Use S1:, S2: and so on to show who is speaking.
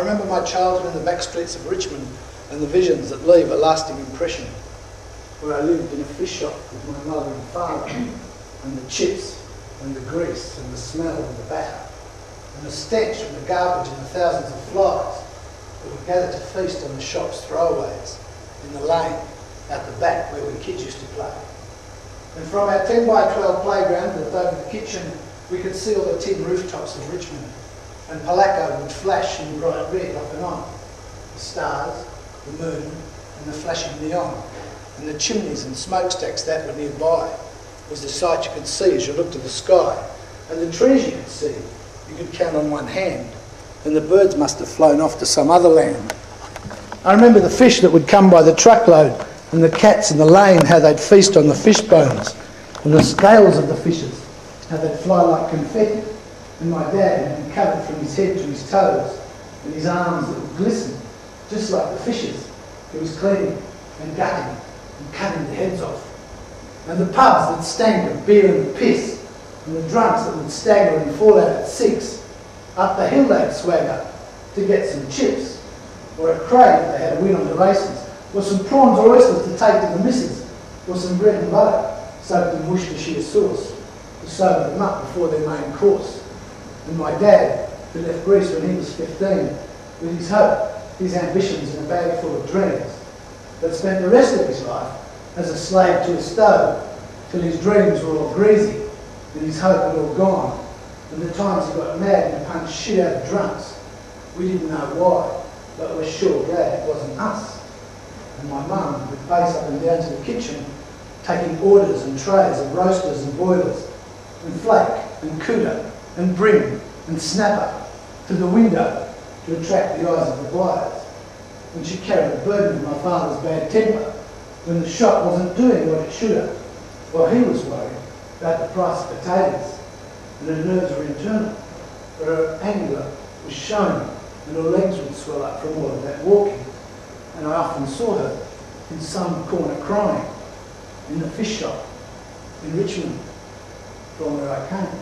S1: remember my childhood in the back streets of Richmond and the visions that leave a lasting impression, where I lived in a fish shop with my mother and father, and the chips and the grease and the smell of the batter, and the stench from the garbage and the thousands of flies that would gather to feast on the shop's throwaways in the lane out the back where we kids used to play. And from our 10 by 12 playground that over the kitchen, we could see all the tin rooftops of Richmond, and Palaco would flash in bright red off and on. The stars, the moon, and the flashing neon, and the chimneys and smokestacks that were nearby was the sight you could see as you looked at the sky, and the trees you could see, you could count on one hand, and the birds must have flown off to some other land. I remember the fish that would come by the truckload, and the cats in the lane, how they'd feast on the fish bones, and the scales of the fishes, how they'd fly like confetti, and my dad had been covered from his head to his toes, and his arms that would glisten, just like the fishes. He was cleaning and gutting and cutting the heads off. And the pubs that stank of beer and piss, and the drunks that would stagger and fall out at 6. Up the hill they'd swagger to get some chips, or a crate if they had a win on the races, or some prawns or oysters to take to the missus, or some bread and butter soaked in Worcestershire sauce to sober them up before their main course. And my dad, who left Greece when he was 15, with his hope, his ambitions and a bag full of dreams, but spent the rest of his life as a slave to a stove, till his dreams were all greasy and his hope had all gone, and the times he got mad and punched shit out of drunks. We didn't know why, but we were sure glad it wasn't us. And my mum would pace up and down to the kitchen, taking orders and trays of roasters and boilers, and flake and cooter and brim and snapper to the window to attract the eyes of the buyers. And she carried the burden of my father's bad temper when the shop wasn't doing what it should have, while he was worried about the price of potatoes. And her nerves were internal, but her anger was shown, and her legs would swell up from all of that walking. And I often saw her in some corner crying in the fish shop in Richmond, from where I came.